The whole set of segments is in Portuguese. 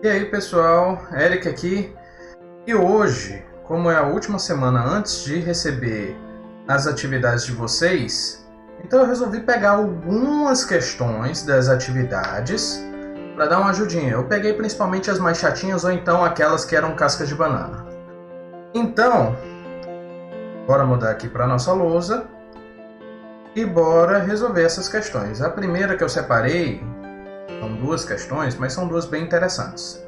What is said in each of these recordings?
E aí pessoal, Eric aqui. E hoje, como é a última semana antes de receber as atividades de vocês, então eu resolvi pegar algumas questões das atividades para dar uma ajudinha. Eu peguei principalmente as mais chatinhas ou então aquelas que eram cascas de banana. Então, bora mudar aqui para nossa lousa e bora resolver essas questões. A primeira que eu separei são duas questões, mas são duas bem interessantes.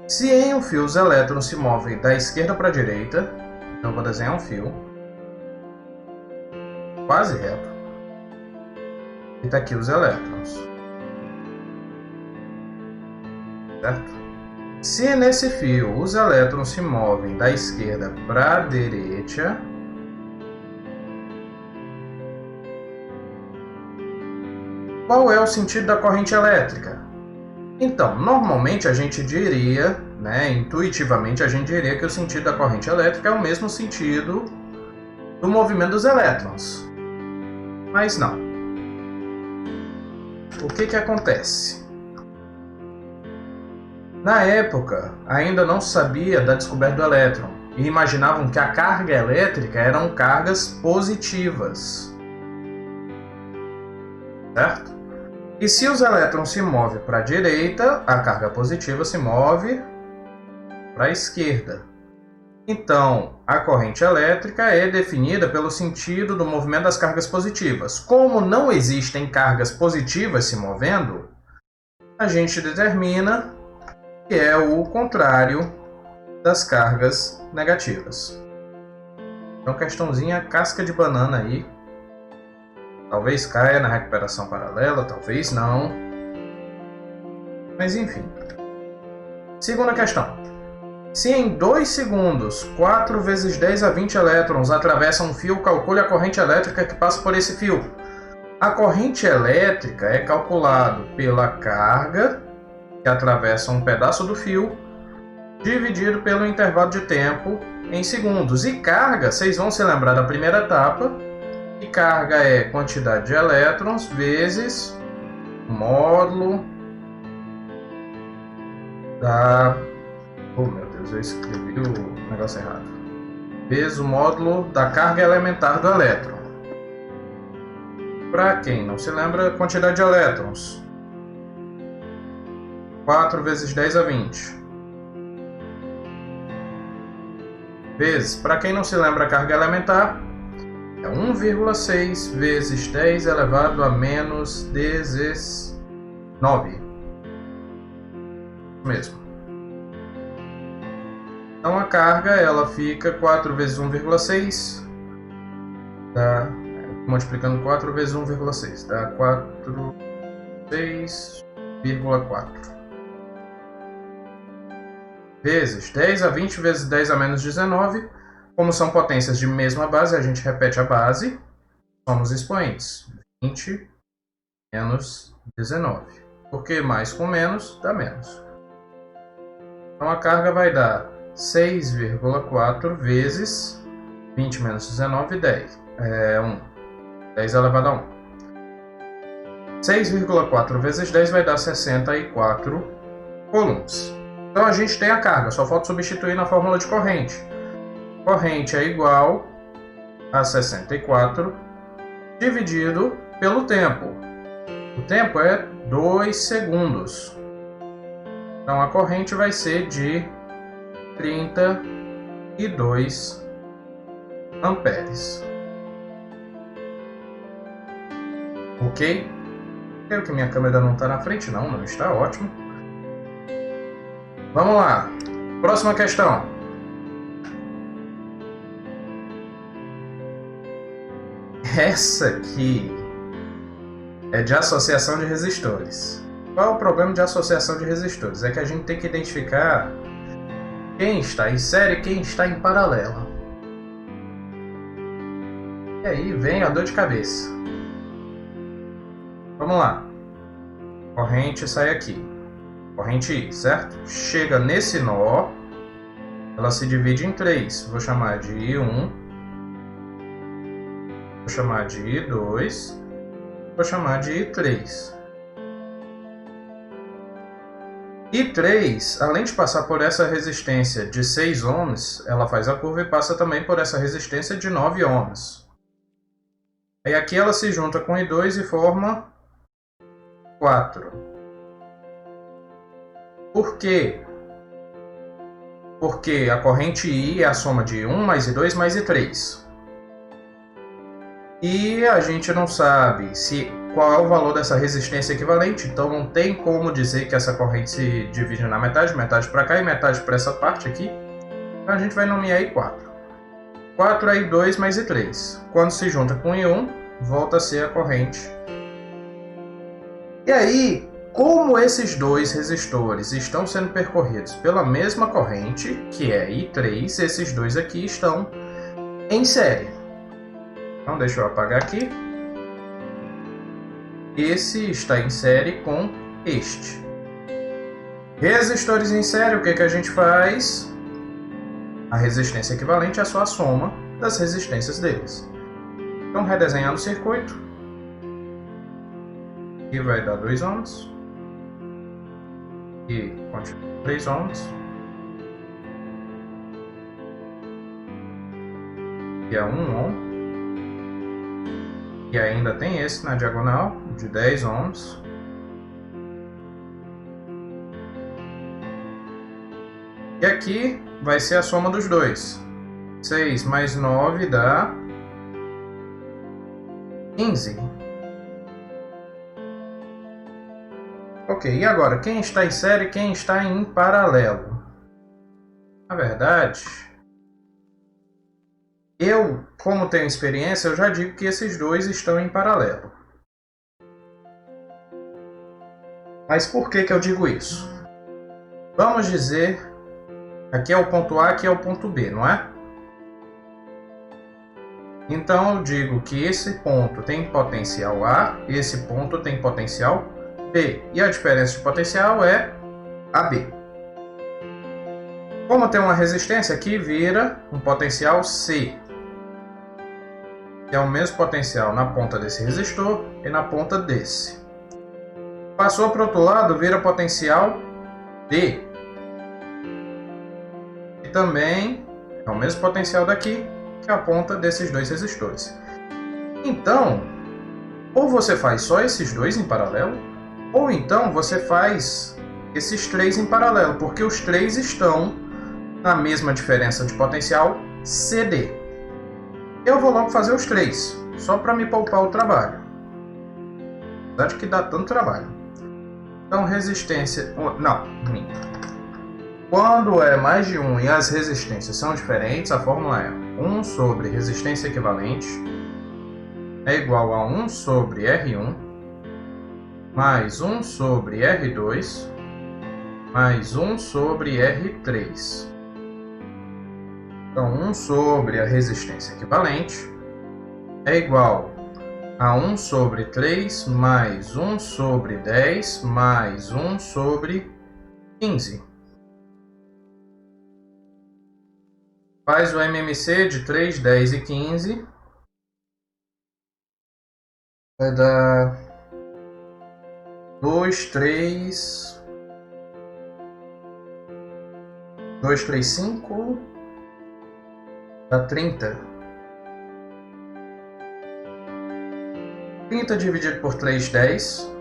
Se em um fio os elétrons se movem da esquerda para a direita, então eu vou desenhar um fio quase reto e está aqui os elétrons, certo? Se nesse fio os elétrons se movem da esquerda para a direita, qual é o sentido da corrente elétrica? Então, normalmente a gente diria, intuitivamente a gente diria que o sentido da corrente elétrica é o mesmo sentido do movimento dos elétrons. Mas não. O que acontece? Na época, ainda não se sabia da descoberta do elétron e imaginavam que a carga elétrica eram cargas positivas. Certo? E se os elétrons se movem para a direita, a carga positiva se move para a esquerda. Então, a corrente elétrica é definida pelo sentido do movimento das cargas positivas. Como não existem cargas positivas se movendo, a gente determina que é o contrário das cargas negativas. Então, questãozinha casca de banana aí. Talvez caia na recuperação paralela, talvez não. Mas enfim. Segunda questão. Se em 2 segundos 4 vezes 10 a 20 elétrons atravessam um fio, calcule a corrente elétrica que passa por esse fio. A corrente elétrica é calculada pela carga que atravessa um pedaço do fio, dividido pelo intervalo de tempo em segundos. E carga, vocês vão se lembrar da primeira etapa, e carga é quantidade de elétrons vezes o módulo da... Oh meu Deus, eu escrevi o negócio errado. Vezes o módulo da carga elementar do elétron. Para quem não se lembra, quantidade de elétrons. 4 vezes 10 a 20. Vezes, para quem não se lembra, a carga elementar é 1,6 vezes 10 elevado a menos 19. Mesmo. Então a carga ela fica 4 vezes 1,6, dá, multiplicando 4 vezes 1,6, dá 6,4. Vezes 10 a 20 vezes 10 a menos 19. Como são potências de mesma base, a gente repete a base, somos expoentes. 20 menos 19. Porque mais com menos dá menos. Então a carga vai dar 6,4 vezes 20 menos 19, 10. 1. 10 elevado a 1. 6,4 vezes 10 vai dar 64 coulombs. Então a gente tem a carga, só falta substituir na fórmula de corrente. Corrente é igual a 64 dividido pelo tempo. O tempo é 2 segundos. Então a corrente vai ser de 32 amperes. Ok? Creio que minha câmera não está na frente, não está, ótimo. Vamos lá. Próxima questão. Essa aqui é de associação de resistores. Qual é o problema de associação de resistores? É que a gente tem que identificar quem está em série e quem está em paralela. E aí vem a dor de cabeça. Vamos lá. Corrente sai aqui. Corrente I, certo? Chega nesse nó, ela se divide em 3. Vou chamar de I1, vou chamar de I2, vou chamar de I3. I3, além de passar por essa resistência de 6 ohms, ela faz a curva e passa também por essa resistência de 9 ohms. Aí aqui ela se junta com I2 e forma 4. Por quê? Porque a corrente I é a soma de 1 mais I2 mais I3. E a gente não sabe qual é o valor dessa resistência equivalente, então não tem como dizer que essa corrente se divide na metade para cá e metade para essa parte aqui. Então a gente vai nomear I4. 4 é I2 mais I3. Quando se junta com I1, volta a ser a corrente. E aí, como esses dois resistores estão sendo percorridos pela mesma corrente, que é I3, esses dois aqui estão em série. Então deixa eu apagar aqui. Esse está em série com este. Resistores em série, o que a gente faz? A resistência equivalente é só a soma das resistências deles. Então, redesenhando o circuito, aqui vai dar 2 ohms, e continua 3 ohms, e é 1 ohm. E ainda tem esse na diagonal, de 10 ohms. E aqui vai ser a soma dos dois. 6 mais 9 dá 15. Ok, e agora? Quem está em série e quem está em paralelo? Na verdade, eu, como tenho experiência, eu já digo que esses dois estão em paralelo. Mas por que eu digo isso? Vamos dizer, aqui é o ponto A, aqui é o ponto B, não é? Então eu digo que esse ponto tem potencial A, esse ponto tem potencial B. E a diferença de potencial é AB. Como tem uma resistência aqui, vira um potencial C, que é o mesmo potencial na ponta desse resistor e na ponta desse. Passou para o outro lado, vira potencial D, e também é o mesmo potencial daqui, que é a ponta desses dois resistores. Então, ou você faz só esses dois em paralelo, ou então você faz esses três em paralelo, porque os três estão na mesma diferença de potencial CD. Eu vou logo fazer os três, só para me poupar o trabalho. Apesar de que dá tanto trabalho. Então, resistência... Não, minto. Quando é mais de 1 e as resistências são diferentes, a fórmula é 1 sobre resistência equivalente é igual a 1 sobre R1 mais 1 sobre R2 mais 1 sobre R3. Então, 1 sobre a resistência equivalente é igual a 1 sobre 3 mais 1 sobre 10 mais 1 sobre 15. Faz o MMC de 3, 10 e 15. Vai dar 2, 3... 2, 3, 5... Dá 30. 30 dividido por 3, 10.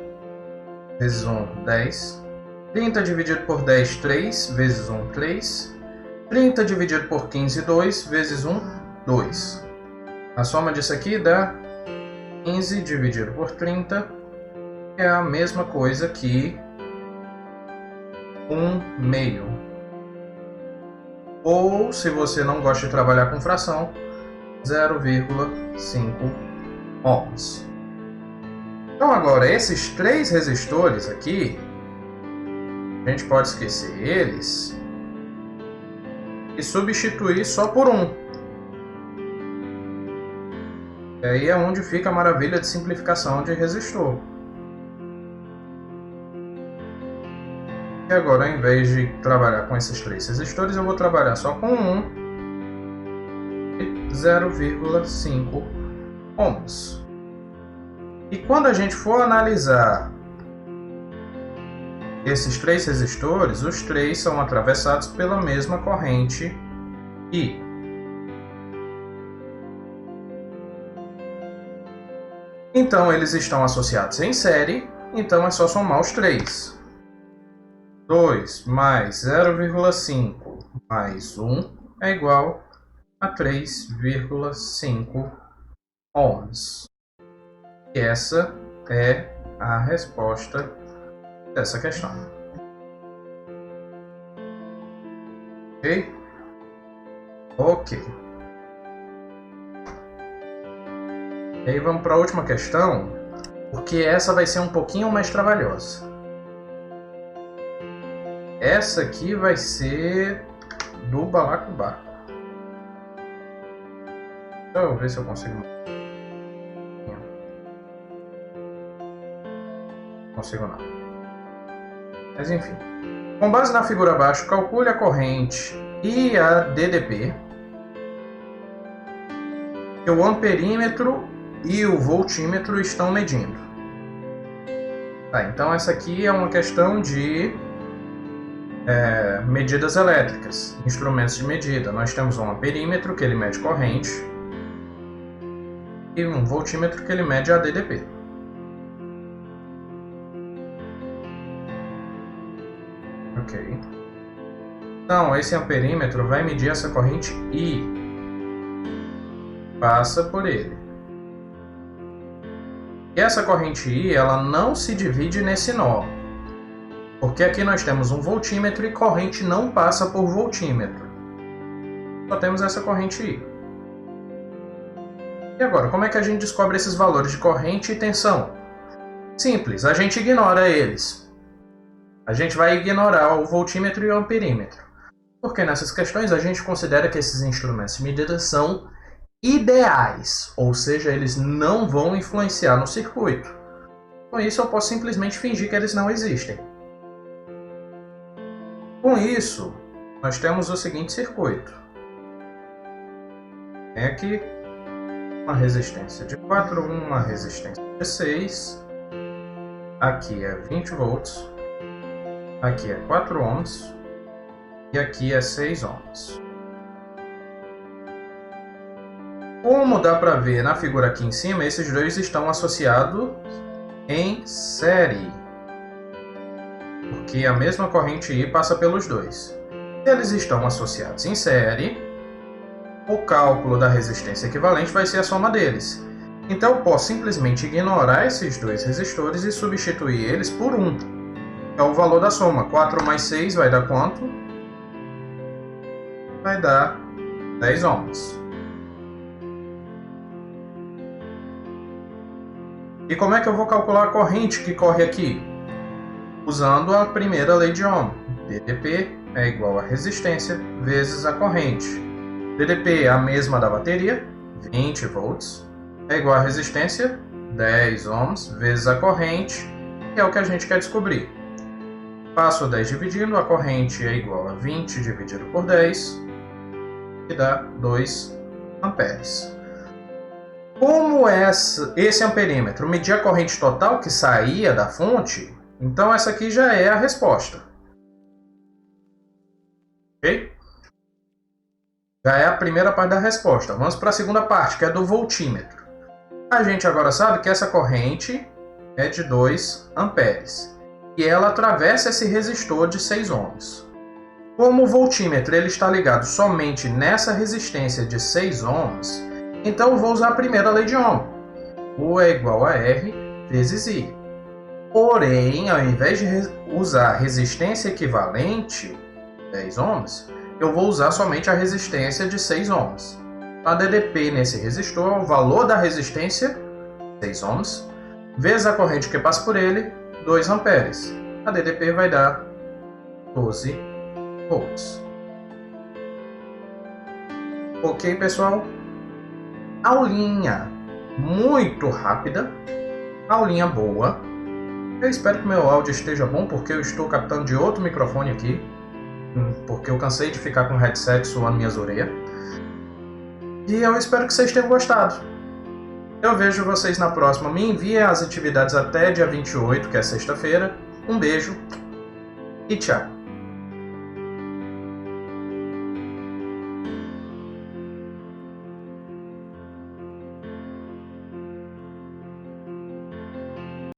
Vezes 1, 10. 30 dividido por 10, 3. Vezes 1, 3. 30 dividido por 15, 2. Vezes 1, 2. A soma disso aqui dá 15 dividido por 30. Que é a mesma coisa que 1 meio. Ou, se você não gosta de trabalhar com fração, 0,5 ohms. Então agora, esses três resistores aqui, a gente pode esquecer eles e substituir só por um. E aí é onde fica a maravilha de simplificação de resistor. E agora, ao invés de trabalhar com esses três resistores, eu vou trabalhar só com um e 0,5 ohms. E quando a gente for analisar esses 3 resistores, os 3 são atravessados pela mesma corrente I. Então, eles estão associados em série, então é só somar os 3. 2 mais 0,5 mais 1 é igual a 3,5 ohms. E essa é a resposta dessa questão. Ok? Ok. E aí vamos para a última questão, porque essa vai ser um pouquinho mais trabalhosa. Essa aqui vai ser do balacobaco. Deixa eu ver se eu consigo. Não consigo não. Mas enfim. Com base na figura abaixo, calcule a corrente e a DDP, que o amperímetro e o voltímetro estão medindo. Tá, então essa aqui é uma questão de medidas elétricas, instrumentos de medida. Nós temos um amperímetro, que ele mede corrente, e um voltímetro, que ele mede a DDP. Ok. Então, esse amperímetro vai medir essa corrente I. Passa por ele. E essa corrente I, ela não se divide nesse nó. Porque aqui nós temos um voltímetro e corrente não passa por voltímetro. Só temos essa corrente I. E agora, como é que a gente descobre esses valores de corrente e tensão? Simples, a gente ignora eles. A gente vai ignorar o voltímetro e o amperímetro. Porque nessas questões a gente considera que esses instrumentos de medida são ideais, ou seja, eles não vão influenciar no circuito. Com isso eu posso simplesmente fingir que eles não existem. Com isso, nós temos o seguinte circuito. Tem aqui uma resistência de 4 ohm, uma resistência de 6. Aqui é 20 volts. Aqui é 4 ohms. E aqui é 6 ohms. Como dá para ver na figura aqui em cima, esses dois estão associados em série, porque a mesma corrente I passa pelos dois. Se eles estão associados em série, o cálculo da resistência equivalente vai ser a soma deles. Então eu posso simplesmente ignorar esses dois resistores e substituir eles por 1. É o valor da soma. 4 mais 6 vai dar quanto? Vai dar 10 ohms. E como é que eu vou calcular a corrente que corre aqui? Usando a primeira lei de Ohm. DDP é igual a resistência vezes a corrente. DDP é a mesma da bateria, 20 volts, é igual a resistência, 10 ohms, vezes a corrente, que é o que a gente quer descobrir. Passo 10 dividindo, a corrente é igual a 20 dividido por 10, que dá 2 amperes. Como esse amperímetro media a corrente total que saía da fonte, então essa aqui já é a resposta. Ok? Já é a primeira parte da resposta. Vamos para a segunda parte, que é do voltímetro. A gente agora sabe que essa corrente é de 2 amperes. E ela atravessa esse resistor de 6 ohms. Como o voltímetro ele está ligado somente nessa resistência de 6 ohms, então eu vou usar a primeira lei de Ohm. U é igual a R vezes I. Porém, ao invés de usar resistência equivalente, 10 ohms, eu vou usar somente a resistência de 6 ohms. A DDP nesse resistor é o valor da resistência, 6 ohms, vezes a corrente que passa por ele, 2 amperes. A DDP vai dar 12 volts. Ok, pessoal? Aulinha muito rápida, aulinha boa. Eu espero que meu áudio esteja bom, porque eu estou captando de outro microfone aqui, porque eu cansei de ficar com o headset suando minhas orelhas. E eu espero que vocês tenham gostado. Eu vejo vocês na próxima. Me enviem as atividades até dia 28, que é sexta-feira. Um beijo e tchau.